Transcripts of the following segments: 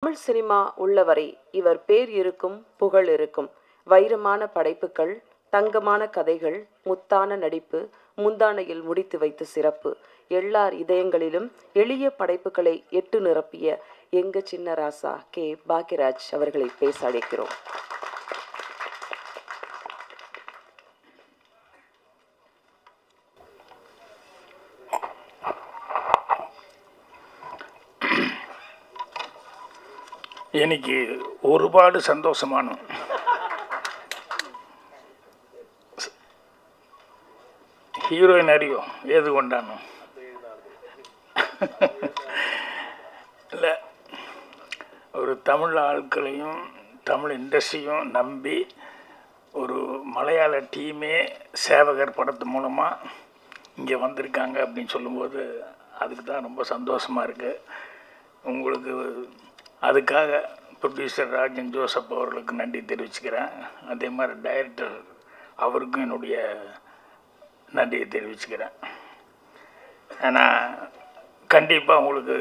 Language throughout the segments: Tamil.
தமிழ் சினிமா உள்ளவரை இவர் பேர் இருக்கும், புகழ் இருக்கும். வைரமான படைப்புகள், தங்கமான கதைகள், முத்தான நடிப்பு, முந்தானையில் முடித்து வைத்த சிறப்பு, எல்லார் இதயங்களிலும் எளிய படைப்புகளை எட்டு நிரப்பிய எங்க சின்ன ராசா கே. பாக்யராஜ் அவர்களை பேச அழைக்கிறோம். எனக்கு ஒருபாடு சந்தோஷமான ஹீரோயின் அறியும் ஏது கொண்டானோ இல்லை, ஒரு தமிழ் ஆட்களையும் தமிழ் இண்டஸ்ட்ரியும் நம்பி ஒரு மலையாள டீமே சேவகர் படத்து மூலமாக இங்கே வந்திருக்காங்க அப்படின்னு சொல்லும்போது அதுக்கு தான் ரொம்ப சந்தோஷமாக இருக்குது. உங்களுக்கு அதுக்காக ப்ரொடியூசர் ராஜன் ஜோசப் அவர்களுக்கு நன்றி தெரிவிச்சுக்கிறேன். அதே மாதிரி டைரக்டர் அவருக்கும் என்னுடைய நன்றியை தெரிவிச்சுக்கிறேன். ஏன்னா கண்டிப்பாக உங்களுக்கு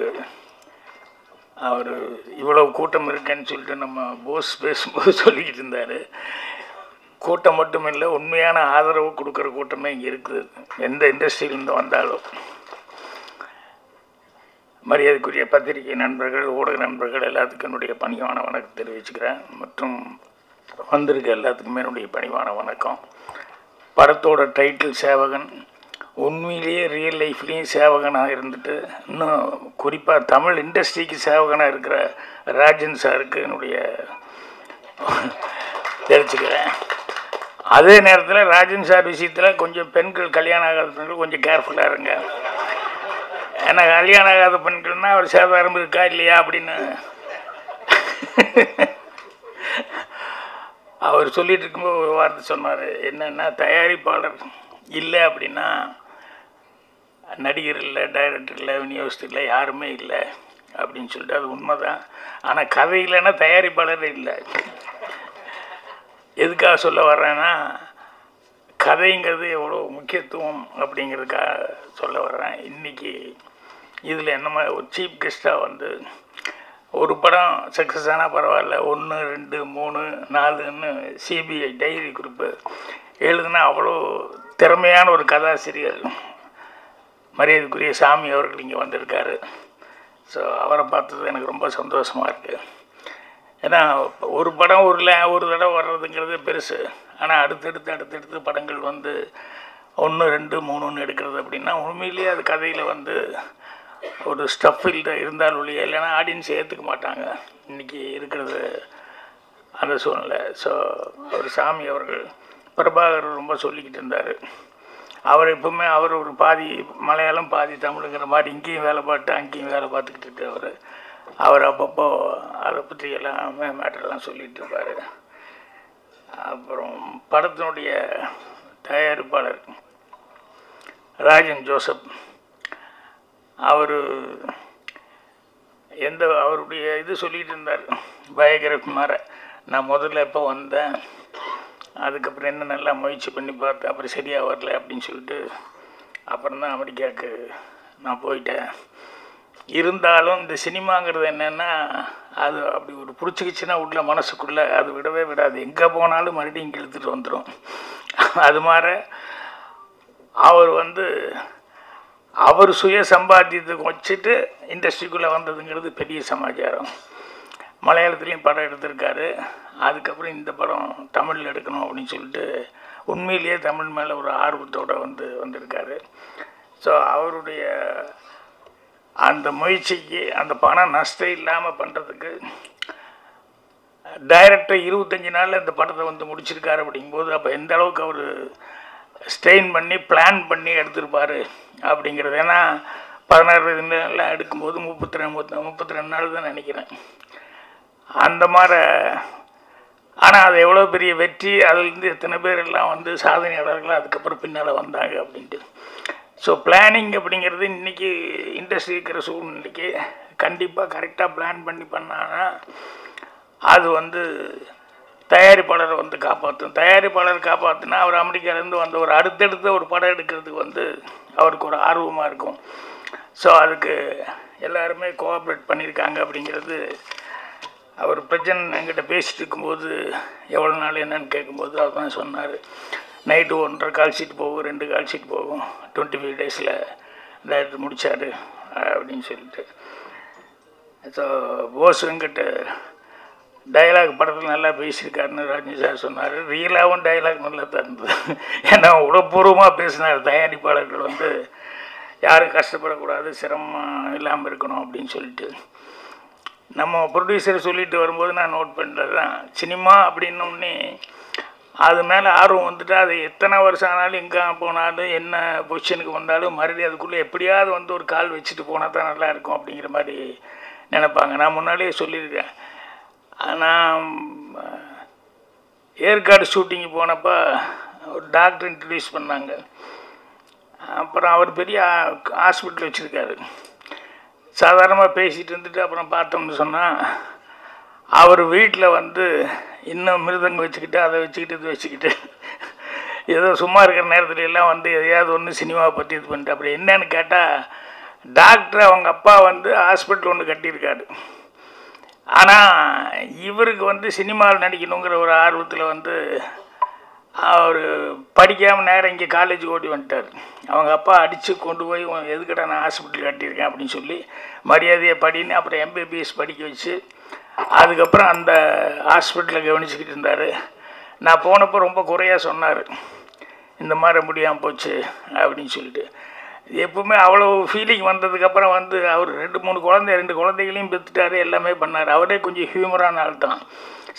அவர் இவ்வளவு கூட்டம் இருக்குன்னு சொல்லிட்டு நம்ம போஸ் பேசும்போது சொல்லிக்கிட்டு இருந்தார். கூட்டம் மட்டும் இல்லை, உண்மையான ஆதரவு கொடுக்குற கூட்டமே இங்கே இருக்குது. எந்த இண்டஸ்ட்ரியிலேருந்து வந்தாலும் மரியாதைக்குரிய பத்திரிகை நண்பர்கள், ஊடக நண்பர்கள் எல்லாத்துக்கும் என்னுடைய பணிவான வணக்கம் தெரிவிச்சுக்கிறேன். மற்றும் வந்திருக்க எல்லாத்துக்குமே என்னுடைய பணிவான வணக்கம். படத்தோட டைட்டில் சேவகன். உண்மையிலேயே ரியல் லைஃப்லேயும் சேவகனாக இருந்துட்டு, இன்னும் குறிப்பாக தமிழ் இண்டஸ்ட்ரிக்கு சேவகனாக இருக்கிற ராஜன் சாருக்கு என்னுடைய தெரிவிச்சுக்கிறேன். அதே நேரத்தில் ராஜன் சார் விஷயத்தில் கொஞ்சம் பெண்கள், கல்யாணம் ஆகாத பெண்கள் கொஞ்சம் கேர்ஃபுல்லாக இருங்க. ஏன்னா கல்யாணம் ஆகாத பெண்கள்னால் அவர் சேதாரம் இருக்கா இல்லையா அப்படின்னு அவர் சொல்லிட்டு இருக்கும்போது ஒரு வார்த்தை சொன்னார். என்னென்னா, தயாரிப்பாளர் இல்லை அப்படின்னா நடிகர் இல்லை, டைரக்டர் இல்லை, விநியோகஸ்தர் இல்லை, யாருமே இல்லை அப்படின்னு சொல்லிட்டு. அது உண்மை தான். ஆனால் கதை இல்லைன்னா தயாரிப்பாளர் இல்லை. எதுக்காக சொல்ல வர்றேன்னா, கதைங்கிறது எவ்வளோ முக்கியத்துவம் அப்படிங்கிறதுக்காக சொல்ல வர்றேன். இன்றைக்கி இதில் என்னமா ஒரு சீஃப் கெஸ்ட்டாக வந்து ஒரு படம் சக்ஸஸ் ஆனால் பரவாயில்ல, 1, 2, 3, 4ன்னு சிபிஐ டைரி குரூப்பு எழுதுனா அவ்வளோ திறமையான ஒரு கதாசிரியர் மரியாதைக்குரிய சாமி அவர்கள் இங்கே வந்திருக்காரு. ஸோ அவரை பார்த்தது எனக்கு ரொம்ப சந்தோஷமாக இருக்குது. ஏன்னா ஒரு படம் ஒரு தடவை வர்றதுங்கிறது பெருசு. ஆனால் அடுத்தடுத்து படங்கள் வந்து 1, 2, 3ன்னு எடுக்கிறது அப்படின்னா உண்மையிலேயே அது கதையில் வந்து ஒரு ஸ்டஃபில் இருந்தாலும் ஒழிய, இல்லைன்னா ஆடியன்ஸ் ஏற்றுக்க மாட்டாங்க இன்றைக்கி இருக்கிறது அந்த சூழ்நிலை. ஸோ அவர் சாமி அவர்கள் பிரபாகர் ரொம்ப சொல்லிக்கிட்டு இருந்தார். அவர் எப்பவுமே அவர் ஒரு பாதி மலையாளம் பாதி தமிழுங்கிற மாதிரி இங்கேயும் வேலை பார்த்து அங்கேயும் வேலை பார்த்துக்கிட்டு இருக்கார். அவர் அப்பப்போ அதை பற்றி எல்லாமே மேட்டர்லாம் சொல்லிகிட்டு இருப்பார். அப்புறம் படத்தினுடைய தயாரிப்பாளர் ராஜன் ஜோசப் அவர் அவருடைய இது சொல்லிகிட்டு இருந்தார், பயோகிராஃபி மாதிரி. நான் முதல்ல எப்போ வந்தேன், அதுக்கப்புறம் என்ன நல்லா முயற்சி பண்ணி பார்த்தேன், அப்புறம் சரியாக வரல அப்படின்னு சொல்லிட்டு அப்புறம் தான் அமெரிக்காவுக்கு நான் போயிட்டேன். இருந்தாலும் இந்த சினிமாங்கிறது என்னென்னா, அது அப்படி ஒரு பிடிச்சிக்கிச்சுன்னா உள்ள மனசுக்குள்ளே அது விடவே விடாது. எங்கே போனாலும் மறுபடியும் இங்கே இழுத்துட்டு வந்துடும். அது மாதிரி அவர் வந்து அவர் சுய சம்பாத்தியத்துக்கு வச்சுட்டு இண்டஸ்ட்ரிக்குள்ளே வந்ததுங்கிறது பெரிய சமாச்சாரம். மலையாளத்துலேயும் படம் எடுத்திருக்காரு. அதுக்கப்புறம் இந்த படம் தமிழில் எடுக்கணும் அப்படின்னு சொல்லிட்டு உண்மையிலேயே தமிழ் மேலே ஒரு ஆர்வத்தோடு வந்திருக்காரு. ஸோ அவருடைய அந்த முயற்சிக்கு அந்த பணம் நஷ்டம் இல்லாமல் பண்ணுறதுக்கு டைரக்டர் 25 நாளில் இந்த படத்தை முடிச்சிருக்காரு. அப்படிங்கும்போது அப்போ எந்த அளவுக்கு அவர் ஸ்ட்ரெயின் பண்ணி பிளான் பண்ணி எடுத்திருப்பார் அப்படிங்கிறது. ஏன்னா 16 நாள்லாம் எடுக்கும்போது 32 நாள் தான் நினைக்கிறேன் அந்த மாதிரி. ஆனால் அது எவ்வளோ பெரிய வெற்றி, அதுலேருந்து எத்தனை பேர் எல்லாம் சாதனையாளர்கள் அதுக்கப்புறம் பின்னால் வந்தாங்க அப்படின்ட்டு. ஸோ பிளானிங் அப்படிங்கிறது இன்றைக்கி இண்டஸ்ட்ரி இருக்கிற சூழ்நிலைக்கு கண்டிப்பாக கரெக்டாக பிளான் பண்ணி பண்ணான்னா அது தயாரிப்பாளரை காப்பாற்றும். தயாரிப்பாளர் காப்பாற்றுனா அவர் அமெரிக்காவிலேருந்து ஒரு அடுத்தடுத்த ஒரு படம் எடுக்கிறதுக்கு அவருக்கு ஒரு ஆர்வமாக இருக்கும். ஸோ அதுக்கு எல்லாருமே கோஆப்ரேட் பண்ணியிருக்காங்க அப்படிங்கிறது அவர் பிரஜன் என்கிட்ட பேசிகிட்டு இருக்கும்போது எவ்வளோ நாள் என்னன்னு கேட்கும்போது அவர் தான் சொன்னார், நைட்டு 1.5 கால் ஷீட் போகும், 2 கால் ஷீட் போகும், 25 டேஸில் டைரக்டர் முடித்தார் அப்படின்னு சொல்லிட்டு. ஸோ போஸ் வெங்கட் டைலாக் படத்தில் நல்லா பேசியிருக்காருன்னு ராஜன் சார் சொன்னார். ரியலாகவும் டைலாக் நல்லா தான் இருந்தது. ஏன்னா உடற்பூர்வமாக பேசினார். தயாரிப்பாளர்கள் வந்து யாரும் கஷ்டப்படக்கூடாது, சிரமம் இல்லாமல் இருக்கணும் அப்படின்னு சொல்லிட்டு. நம்ம ப்ரொடியூசர் சொல்லிட்டு வரும்போது நான் நோட் பண்ணுறது தான், சினிமா அப்படின்னோடனே அது மேலே ஆர்வம் வந்துட்டு அது எத்தனை வருஷம் ஆனாலும் எங்கே போனாலும் என்ன பொசிஷனுக்கு வந்தாலும் மறுபடியும் அதுக்குள்ளே எப்படியாவது வந்து ஒரு கால் வச்சுட்டு போனால் தான் நல்லாயிருக்கும் அப்படிங்கிற மாதிரி நினைப்பாங்க. நான் முன்னாடியே சொல்லியிருக்கேன். நான் ஏற்காடு ஷூட்டிங்கு போனப்போ ஒரு டாக்டர் இன்ட்ரடியூஸ் பண்ணாங்க. அப்புறம் அவர் பெரிய ஹாஸ்பிட்டல் வச்சுருக்காரு. சாதாரணமாக பேசிகிட்டு இருந்துட்டு அப்புறம் பார்த்தோம்னு சொன்னால் அவர் வீட்டில் வந்து இன்னும் மிருதங்க வச்சுக்கிட்டு அதை வச்சுக்கிட்டு இது வச்சுக்கிட்டு ஏதோ சும்மா இருக்கிற நேரத்துல எல்லாம் வந்து எதையாவது ஒன்று சினிமாவை பற்றி இது பண்ணிட்டு. அப்படி என்னன்னு கேட்டால் டாக்டர் அவங்க அப்பா வந்து ஹாஸ்பிட்டல் ஒன்று கட்டியிருக்காரு. ஆனால் இவருக்கு வந்து சினிமாவில் நடிக்கணுங்கிற ஒரு ஆர்வத்தில் வந்து அவர் படிக்காமல் நேரம் இங்கே காலேஜ் ஓடி வந்துட்டார். அவங்க அப்பா அடித்து கொண்டு போய் எதுக்கடா நான் ஹாஸ்பிட்டல் கட்டியிருக்கேன் அப்படின்னு சொல்லி மரியாதையை படின்னு அப்புறம் எம்பிபிஎஸ் படிக்க வச்சு அதுக்கப்புறம் அந்த ஹாஸ்பிட்டலில் கவனிச்சுக்கிட்டு இருந்தார். நான் போனப்போ ரொம்ப குறையாக சொன்னார், இந்த மாதிரி முடியாமல் போச்சு அப்படின்னு சொல்லிட்டு. எப்பவுமே அவ்வளோ ஃபீலிங் வந்ததுக்கப்புறம் வந்து அவர் 2 குழந்தைகளையும் பெற்றுட்டார், எல்லாமே பண்ணார். அவரே கொஞ்சம் ஹியூமரான ஆள் தான்.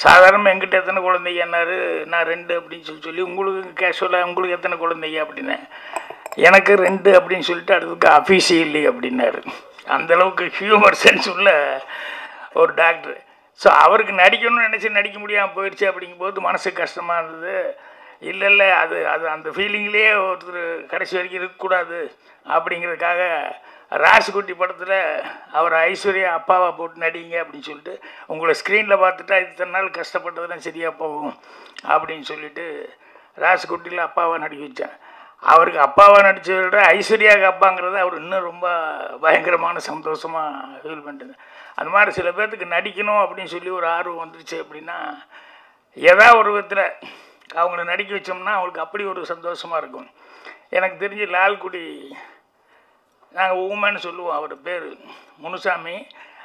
சாதாரணமாக எங்கிட்ட எத்தனை குழந்தைங்க என்னார், நான் 2 அப்படின்னு சொல்லி உங்களுக்கு கேஷுவலாக உங்களுக்கு எத்தனை குழந்தைங்க அப்படின்னேன். எனக்கு 2 அப்படின்னு சொல்லிட்டு அடுத்ததுக்கு அஃபீஷியலி அப்படின்னாரு. அந்தளவுக்கு ஹியூமர் சென்ஸ் உள்ள ஒரு டாக்டர். ஸோ அவருக்கு நடிக்கணும்னு நினச்சி நடிக்க முடியாமல் போயிடுச்சு. அப்படிங்கும்போது மனசு கஷ்டமாக இருந்தது. இல்லை அது அது அந்த ஃபீலிங்லேயே ஒருத்தர் கடைசி வரைக்கும் இருக்கக்கூடாது அப்படிங்கிறதுக்காக ராசுகுட்டி படத்தில் அவர் ஐஸ்வர்யா அப்பாவை போட்டு நடிங்க அப்படின்னு சொல்லிட்டு, உங்களை ஸ்க்ரீனில் பார்த்துட்டா இத்தனை நாள் கஷ்டப்பட்டதெல்லாம் சரியாக போகும் அப்படின்னு சொல்லிட்டு ராசுகுட்டியில் அப்பாவை நடிக்க வச்சேன். அவருக்கு அப்பாவாக நடித்ததை விட ஐஸ்வர்யாவுக்கு அப்பாங்கிறது அவர் இன்னும் ரொம்ப பயங்கரமான சந்தோஷமாக ஃபீல் பண்ணிட்டு. அந்த மாதிரி சில பேர்த்துக்கு நடிக்கணும் அப்படின்னு சொல்லி ஒரு ஆர்வம் வந்துருச்சு அப்படின்னா ஏதாவது ஒரு விதத்தில் அவங்கள நடிக்க வச்சோம்னா அவங்களுக்கு அப்படி ஒரு சந்தோஷமாக இருக்கும். எனக்கு தெரிஞ்சு லால்குடி நாங்கள் ஊமைன்னு சொல்லுவோம், அவர் பேர் முனுசாமி.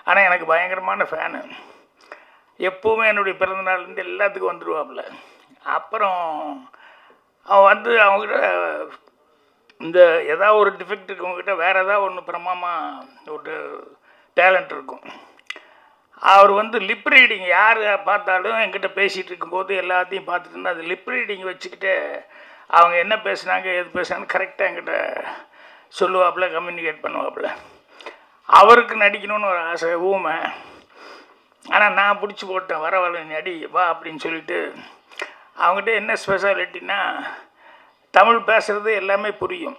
ஆனால் எனக்கு பயங்கரமான ஃபேனு. எப்போவுமே என்னுடைய பிறந்தநாள்லேருந்து எல்லாத்துக்கும் வந்துடுவாப்புல. அப்புறம் அவன் வந்து அவங்ககிட்ட இந்த ஏதாவது ஒரு டிஃபெக்ட் இருக்கவங்ககிட்ட வேறு ஏதாவது ஒன்று பிரமாமாக ஒரு டேலண்ட் இருக்கும். அவர் வந்து லிப் ரீடிங் யார் பார்த்தாலும் என்கிட்ட பேசிகிட்டு இருக்கும்போது எல்லாத்தையும் பார்த்துட்டு இருந்தால் அது லிப் ரீடிங் வச்சுக்கிட்டு அவங்க என்ன பேசுனாங்க எது பேசுனாங்க கரெக்டாக என்கிட்ட சொல்லுவாப்புல, கம்யூனிகேட் பண்ணுவாப்புல. அவருக்கு நடிக்கணும்னு ஒரு ஆசை, ஊமை. ஆனால் நான் பிடிச்சி போட்டேன், வரவழ நடி வா அப்படின்னு சொல்லிட்டு. அவங்ககிட்ட என்ன ஸ்பெஷாலிட்டின்னா தமிழ் பேசுகிறது எல்லாமே புரியும்,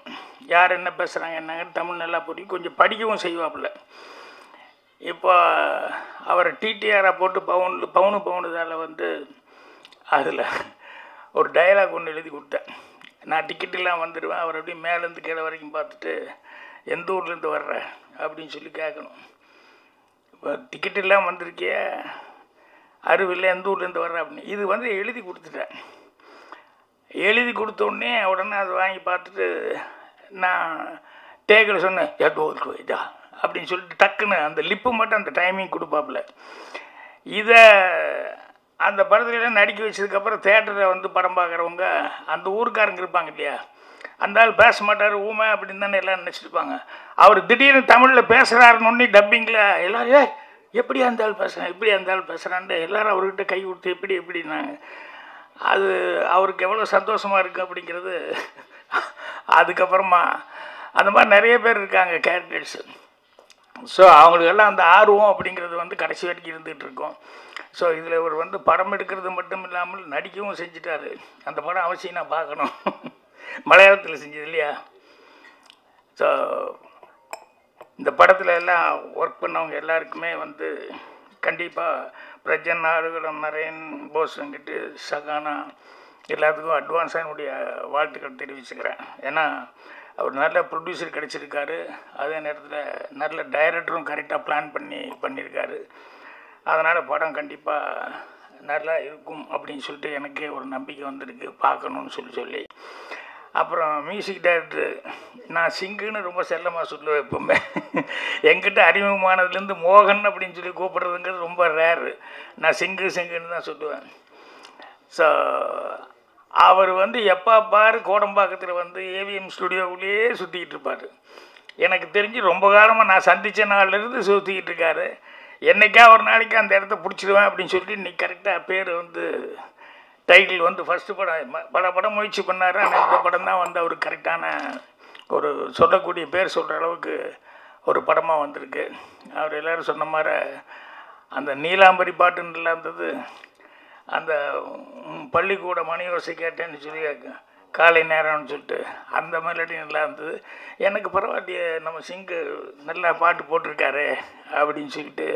யார் என்ன பேசுகிறாங்க என்னங்கன்னு தமிழ் நல்லா புரியும், கொஞ்சம் படிக்கவும் செய்வாப்புல. இப்போ அவரை டிடிஆராக போட்டு பவுனுதால் வந்து அதில் ஒரு டைலாக் ஒன்று எழுதி கொடுத்தேன். நான் டிக்கெட்டெல்லாம் வந்துடுவேன், அவர் அப்படியே மேலேருந்து கீழே வரைக்கும் பார்த்துட்டு எந்த ஊர்லேருந்து வர்ற அப்படின்னு சொல்லி கேட்கணும். இப்போ டிக்கெட்டெல்லாம் வந்திருக்கிய அறிவில்லை, எந்த ஊர்லேருந்து வர்ற அப்படின்னு இது வந்து எழுதி கொடுத்துட்டேன். எழுதி கொடுத்தோடனே உடனே அதை வாங்கி பார்த்துட்டு நான் டேக்கில் சொன்னேன் எதோ இதா அப்படின்னு சொல்லிட்டு டக்குன்னு அந்த லிப்பு மட்டும் அந்த டைமிங் கொடுப்பாப்புல. இதை அந்த படத்துலலாம் நடிக்க வச்சதுக்கப்புறம் தேட்டரில் வந்து படம் பார்க்குறவங்க அந்த ஊருக்காரங்க இருப்பாங்க இல்லையா, அந்த ஆள் பேச மாட்டார், ஊமை அப்படின்னு தானே எல்லோரும் நினச்சிருப்பாங்க. அவர் திடீர்னு தமிழில் பேசுகிறாருன்னு டப்பிங்கில் எல்லோரும் எப்படி அந்த ஆள் பேசுகிறேன் எப்படி அந்த ஆள் பேசுகிறான்ட்டு எல்லோரும் அவர்கிட்ட கை கொடுத்து எப்படின்னாங்க. அது அவருக்கு எவ்வளோ சந்தோஷமாக இருக்குது அப்படிங்கிறது. அதுக்கப்புறமா அந்த மாதிரி நிறைய பேர் இருக்காங்க கேரக்டர்ஸு. ஸோ அவங்களுக்கெல்லாம் அந்த ஆர்வம் அப்படிங்கிறது வந்து கடைசி வரைக்கும் இருந்துகிட்டு இருக்கும். ஸோ இதில் இவர் வந்து படம் எடுக்கிறது மட்டும் இல்லாமல் நடிக்கவும் செஞ்சிட்டாரு. அந்த படம் அவசியம் நான் பார்க்கணும், மலையாளத்தில் செஞ்சது இல்லையா. ஸோ இந்த படத்தில் எல்லாம் ஒர்க் பண்ணவங்க எல்லாருக்குமே வந்து கண்டிப்பாக பிரஜன், ஆறுகளம், நரேன், போஸ் வெங்கட், சகானா எல்லாத்துக்கும் அட்வான்ஸாக என்னுடைய வாழ்த்துக்கள் தெரிவிச்சுக்கிறேன். ஏன்னா அவர் நல்ல ப்ரொடியூசர் கிடச்சிருக்காரு, அதே நேரத்தில் நல்ல டைரக்டரும் கரெக்டாக பிளான் பண்ணியிருக்காரு. அதனால் படம் கண்டிப்பாக நல்லா இருக்கும் அப்படின்னு சொல்லிட்டு எனக்கே ஒரு நம்பிக்கை வந்திருக்கு, பார்க்கணுன்னு சொல்லி அப்புறம் மியூசிக் டைரக்டர் நான் சிங்குன்னு ரொம்ப செல்லமாக சொல்லுவேன். எப்போவுமே என்கிட்ட அறிமுகமானதுலேருந்து மோகன் அப்படின்னு சொல்லி கூப்பிட்றதுங்கிறது ரொம்ப ரேரு. நான் சிங்குன்னு தான் சொல்லுவேன். ஸோ அவர் வந்து எப்போ பாரு கோடம்பாக்கத்தில் வந்து ஏவிஎம் ஸ்டுடியோவுலேயே சுற்றிக்கிட்டு இருப்பார். எனக்கு தெரிஞ்சு ரொம்ப காலமாக நான் சந்தித்த நாள்லேருந்து சுற்றிக்கிட்டு இருக்காரு. என்றைக்கா ஒரு நாளைக்கு அந்த இடத்த பிடிச்சிடுவேன் அப்படின்னு சொல்லிட்டு இன்றைக்கி கரெக்டாக பேர் வந்து டைட்டில் வந்து ஃபஸ்ட்டு படம் படம் முயற்சி பண்ணார். ஆனால் இந்த படம் தான் வந்து அவருக்கு கரெக்டான ஒரு சொல்லக்கூடிய பேர் சொல்கிற அளவுக்கு ஒரு படமாக வந்திருக்கு. அவர் எல்லோரும் சொன்ன மாதிரி அந்த நீலாம்பரி பாட்டுன்னு இருந்தது, அந்த பள்ளிக்கூட மணி யோசை கேட்டேன்னு சொல்லி காலை நேரம்னு சொல்லிட்டு அந்த மெலடி நல்லா இருந்தது. எனக்கு பரவாயில்லையே, நம்ம சிங்கு நல்லா பாட்டு போட்டிருக்காரு அப்படின்னு சொல்லிட்டு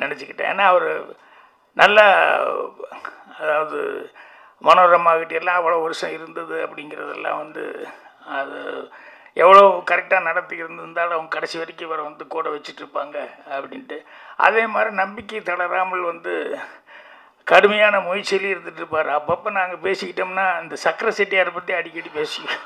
நினச்சிக்கிட்டேன். ஏன்னா அவர் நல்லா, அதாவது மனோரமாகிட்ட எல்லாம் அவ்வளோ வருஷம் இருந்தது அப்படிங்கிறதெல்லாம் வந்து அது எவ்வளோ கரெக்டாக நடத்தி இருந்திருந்தாலும் அவங்க கடைசி வரைக்கும் இவரை வந்து கூட வச்சுட்ருப்பாங்க அப்படின்ட்டு. அதே மாதிரி நம்பிக்கை தளராமல் வந்து கடுமையான முயற்சியிலே இருந்துகிட்டு இருப்பார். அப்பப்போ நாங்கள் பேசிக்கிட்டோம்னா இந்த சக்கரை செட்டியாரை பற்றி அடிக்கடி பேசிக்குவோம்.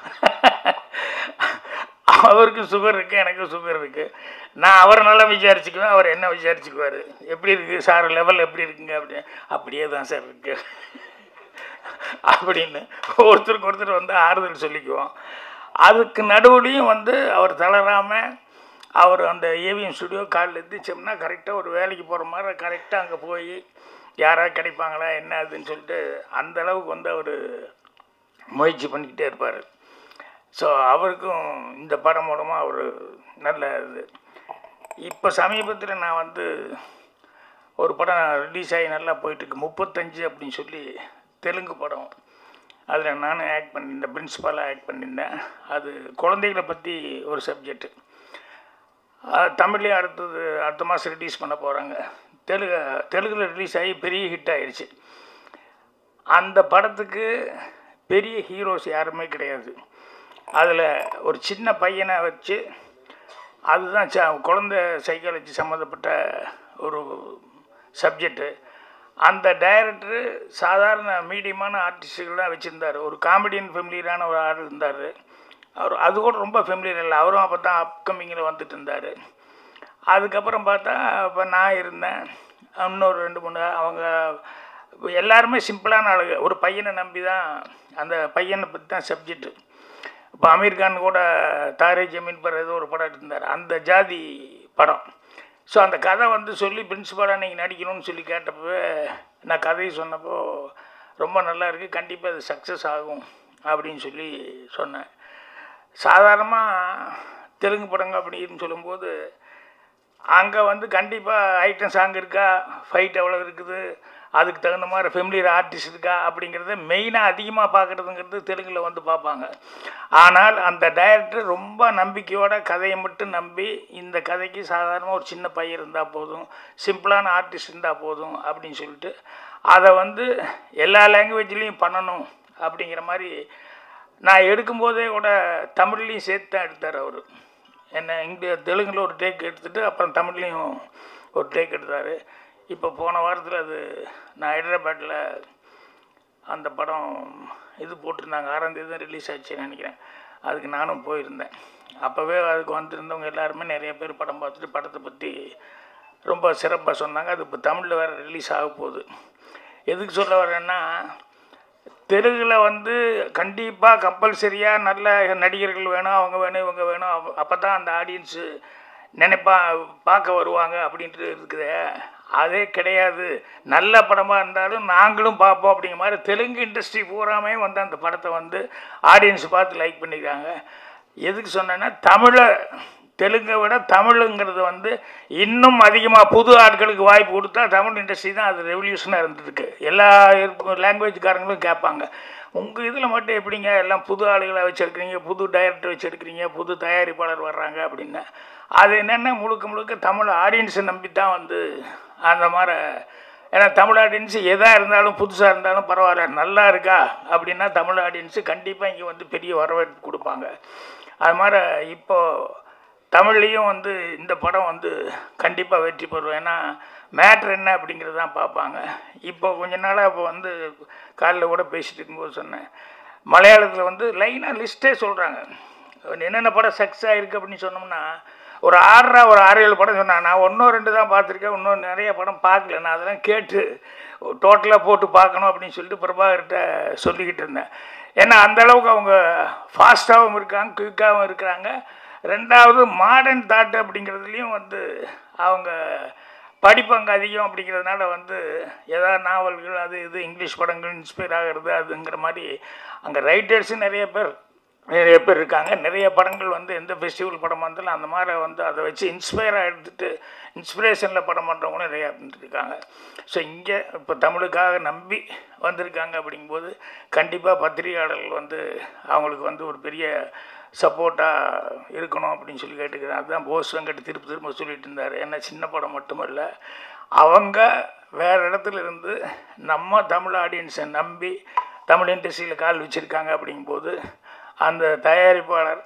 அவருக்கு சுகர் இருக்குது, எனக்கும் சுகர் இருக்குது. நான் அவரை நல்லா விசாரிச்சுக்குவேன், அவர் என்ன விசாரிச்சுக்குவார். எப்படி இருக்குது சார், லெவல் எப்படி இருக்குங்க அப்படின்னு. அப்படியே தான் சார் இருக்கு அப்படின்னு ஒருத்தருக்கு ஒருத்தர் வந்து ஆறுதல் சொல்லிக்குவோம். அதுக்கு நடுவுலையும் வந்து அவர் தளராமல் அவர் அந்த ஏவிஎம் ஸ்டுடியோ காலில் எந்திரிச்சோம்னா கரெக்டாக ஒரு வேலைக்கு போகிற மாதிரி கரெக்டாக அங்கே போய் யாராவது கிடைப்பாங்களா என்ன அதுன்னு சொல்லிட்டு அந்தளவுக்கு வந்து அவர் முயற்சி பண்ணிக்கிட்டே இருப்பார். ஸோ அவருக்கும் இந்த படம் மூலமாக அவர் நல்ல இது. இப்போ சமீபத்தில் நான் வந்து ஒரு படம் ரிலீஸ் ஆகி நல்லா போயிட்டுருக்கு, 35 அப்படின்னு சொல்லி தெலுங்கு படம். அதில் நானும் ஆக்ட் பண்ணியிருந்தேன், பிரின்ஸிபலாக ஆக்ட் பண்ணியிருந்தேன். அது குழந்தைகளை பற்றி ஒரு சப்ஜெக்டு. தமிழ்லேயும் அடுத்த மாதம் ரிலீஸ் பண்ண போகிறாங்க. தெலுங்கில் ரிலீஸ் ஆகி பெரிய ஹிட் ஆகிடுச்சு. அந்த படத்துக்கு பெரிய ஹீரோஸ் யாருமே கிடையாது. அதில் ஒரு சின்ன பையனை வச்சு, அதுதான் குழந்தை சைக்காலஜி சம்மந்தப்பட்ட ஒரு சப்ஜெக்டு. அந்த டைரக்டரு சாதாரண மீடியமான ஆர்டிஸ்டுகள்லாம் வச்சுருந்தார். ஒரு காமெடியன் ஃபெமிலியரான ஒரு ஆள் இருந்தார். அவர் அது கூட ரொம்ப ஃபெமிலியர் இல்லை, அவரும் அப்போ தான் அப்கமிங்கில் வந்துட்டு இருந்தார். அதுக்கப்புறம் பார்த்தா இப்போ நான் இருந்தேன், இன்னொரு 2-3 அவங்க எல்லாருமே சிம்பிளான ஆளுங்க. ஒரு பையனை நம்பி தான், அந்த பையனை பற்றி தான் சப்ஜெக்டு. இப்போ அமீர்கான் கூட தாரே ஜமீன் பர் ஏதோ ஒரு படம் எடுத்திருந்தார், அந்த ஜாதி படம். ஸோ அந்த கதை வந்து சொல்லி பிரின்ஸிபலாக நீங்கள் நடிக்கணும்னு சொல்லி கேட்டப்போ நான் கதையை சொன்னப்போ ரொம்ப நல்லா இருக்குது, கண்டிப்பாக அது சக்ஸஸ் ஆகும் அப்படின்னு சொல்லி சொன்னேன். சாதாரணமாக தெலுங்கு படங்க அப்படின்னு சொல்லும்போது அங்கே வந்து கண்டிப்பாக ஐட்டம் சாங் இருக்கா, ஃபைட் எவ்வளோ இருக்குது, அதுக்கு தகுந்த மாதிரி ஃபெமிலியர் ஆர்டிஸ்ட் இருக்கா அப்படிங்கிறத மெயினாக அதிகமாக பார்க்குறதுங்கிறது தெலுங்கில் வந்து பார்ப்பாங்க. ஆனால் அந்த டைரக்டர் ரொம்ப நம்பிக்கையோட கதையை மட்டும் நம்பி, இந்த கதைக்கு சாதாரணமாக ஒரு சின்ன பையன் இருந்தால் போதும், சிம்பிளான ஆர்டிஸ்ட் இருந்தால் போதும் அப்படின்னு சொல்லிட்டு அதை வந்து எல்லா லாங்குவேஜ்லேயும் பண்ணணும் அப்படிங்கிற மாதிரி நான் எடுக்கும்போதே கூட தமிழ்லேயும் சேர்த்து தான் எடுத்தார் அவர். என்ன தெலுங்கில் ஒரு டேக் எடுத்துகிட்டு அப்புறம் தமிழ்லேயும் ஒரு டேக் எடுத்தார். இப்போ போன வாரத்தில் அது நான் ஹைதராபாத்தில் அந்த படம் இது போட்டிருந்தாங்க, 6ஆம் தேதி தான் ரிலீஸ் ஆச்சுன்னு நினைக்கிறேன். அதுக்கு நானும் போயிருந்தேன். அப்போவே அதுக்கு வந்திருந்தவங்க எல்லாருமே நிறைய பேர் படம் பார்த்துட்டு படத்தை பற்றி ரொம்ப சிறப்பாக சொன்னாங்க. அது இப்போ தமிழில் வேறு ரிலீஸ் ஆக போகுது. எதுக்கு சொல்ல வரேன்னா, தெலுங்கில் வந்து கண்டிப்பாக கம்பல்சரியாக நல்ல நடிகர்கள் வேணும், அவங்க வேணும், இவங்க வேணும், அப்போ தான் அந்த ஆடியன்ஸு பார்க்க வருவாங்க அப்படின்ட்டு இருக்குது. அதே கிடையாது. நல்ல படமாக இருந்தாலும் நாங்களும் பார்ப்போம் அப்படிங்கிற மாதிரி தெலுங்கு இண்டஸ்ட்ரி பூராமே வந்து அந்த படத்தை வந்து ஆடியன்ஸ் பார்த்து லைக் பண்ணியிருக்காங்க. எதுக்கு சொன்னேன்னா, தெலுங்கை விட தமிழுங்கிறது வந்து இன்னும் அதிகமாக புது ஆட்களுக்கு வாய்ப்பு கொடுத்தா தமிழ் இண்டஸ்ட்ரி தான் அது ரெவல்யூஷனாக இருந்துருக்கு. எல்லா லாங்குவேஜ்காரங்களும் கேட்பாங்க, உங்கள் இதில் மட்டும் எப்படிங்க எல்லாம் புது ஆளுகளை வச்சுருக்கிறீங்க, புது டைரக்டர் வச்சுருக்கிறீங்க, புது தயாரிப்பாளர் வர்றாங்க அப்படின்னு. அது என்னென்ன முழுக்க தமிழ் ஆடியன்ஸை நம்பி தான் வந்து அந்த மாதிரி. ஏன்னா தமிழ் ஆடியன்ஸு எதாக இருந்தாலும் புதுசாக இருந்தாலும் பரவாயில்ல, நல்லா இருக்கா அப்படின்னா தமிழ் ஆடியன்ஸு கண்டிப்பாக இங்கே வந்து பெரிய வரவேற்பு கொடுப்பாங்க. அது மாதிரி இப்போது தமிழ்லேயும் வந்து இந்த படம் வந்து கண்டிப்பாக வெற்றி பெறும். ஏன்னா மேட்ரு என்ன அப்படிங்கிறது தான் பார்ப்பாங்க. இப்போ கொஞ்ச நாளாக இப்போ வந்து காலையில் கூட பேசிகிட்டு இருக்கும்போது சொன்னேன், மலையாளத்தில் வந்து லைனாக லிஸ்ட்டே சொல்கிறாங்க. என்னென்ன படம் சக்ஸஸ் ஆகிருக்கு அப்படின்னு சொன்னோம்னா ஒரு 6-7 படம் சொன்னாங்க. நான் 1-2 தான் பார்த்துருக்கேன், இன்னும் நிறைய படம் பார்க்கல. நான் அதெல்லாம் கேட்டு டோட்டலாக போட்டு பார்க்கணும் அப்படின்னு சொல்லிட்டு பிரபாகர்கிட்ட சொல்லிக்கிட்டு இருந்தேன். ஏன்னா அந்தளவுக்கு அவங்க ஃபாஸ்ட்டாகவும் இருக்காங்க, குயிக்காகவும் இருக்கிறாங்க. ரெண்டாவது மாடர்ன் தாட் அப்படிங்கிறதுலையும் வந்து அவங்க படிப்பாங்க அதிகம். அப்படிங்கிறதுனால வந்து ஏதாவது நாவல்கள் அது இது இங்கிலீஷ் படங்கள் இன்ஸ்பயர் ஆகிறது அதுங்கிற மாதிரி அங்கே ரைட்டர்ஸும் நிறைய பேர் இருக்காங்க. நிறைய படங்கள் வந்து எந்த ஃபெஸ்டிவல் படம் வந்தாலும் அந்த மாதிரி வந்து அதை வச்சு இன்ஸ்பயராக எடுத்துகிட்டு இன்ஸ்பிரேஷனில் படம் பண்ணுறவங்களும் நிறையா இருக்காங்க. ஸோ இங்கே இப்போ தமிழுக்காக நம்பி வந்திருக்காங்க. அப்படிங்கும்போது கண்டிப்பாக பத்திரிகையாளர்கள் வந்து அவங்களுக்கு வந்து ஒரு பெரிய சப்போர்ட்டாக இருக்கணும் அப்படின்னு சொல்லி கேட்டுக்கிறேன். அதுதான் போஸ் வெங்கட் திரும்ப சொல்லிட்டு இருந்தார். ஏன்னா சின்ன படம் மட்டுமல்ல, அவங்க வேறு இடத்துல இருந்து நம்ம தமிழ் ஆடியன்ஸை நம்பி தமிழ் இண்டஸ்ட்ரியில் கால் வச்சுருக்காங்க. அப்படிங்கும்போது அந்த தயாரிப்பாளர்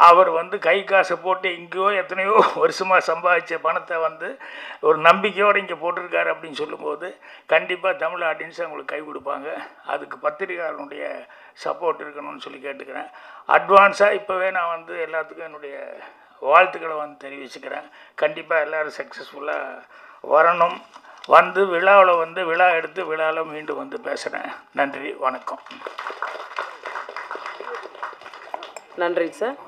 அவர் வந்து கை காசை போட்டு எங்கேயோ எத்தனையோ வருஷமாக சம்பாதிச்ச பணத்தை வந்து ஒரு நம்பிக்கையோடு இங்கே போட்டிருக்காரு அப்படின்னு சொல்லும்போது கண்டிப்பாக தமிழ் ஆடியன்ஸ் அவங்களுக்கு கை கொடுப்பாங்க. அதுக்கு பத்திரிகையாளனுடைய சப்போர்ட் இருக்கணும்னு சொல்லி கேட்டுக்கிறேன். அட்வான்ஸாக இப்போவே நான் வந்து எல்லாத்துக்கும் என்னுடைய வாழ்த்துக்களை வந்து தெரிவிச்சுக்கிறேன். கண்டிப்பாக எல்லோரும் சக்ஸஸ்ஃபுல்லாக வரணும். வந்து விழாவில் வந்து விழா எடுத்து விழாவில் மீண்டும் வந்து பேசுகிறேன். நன்றி, வணக்கம். நன்றி சார்.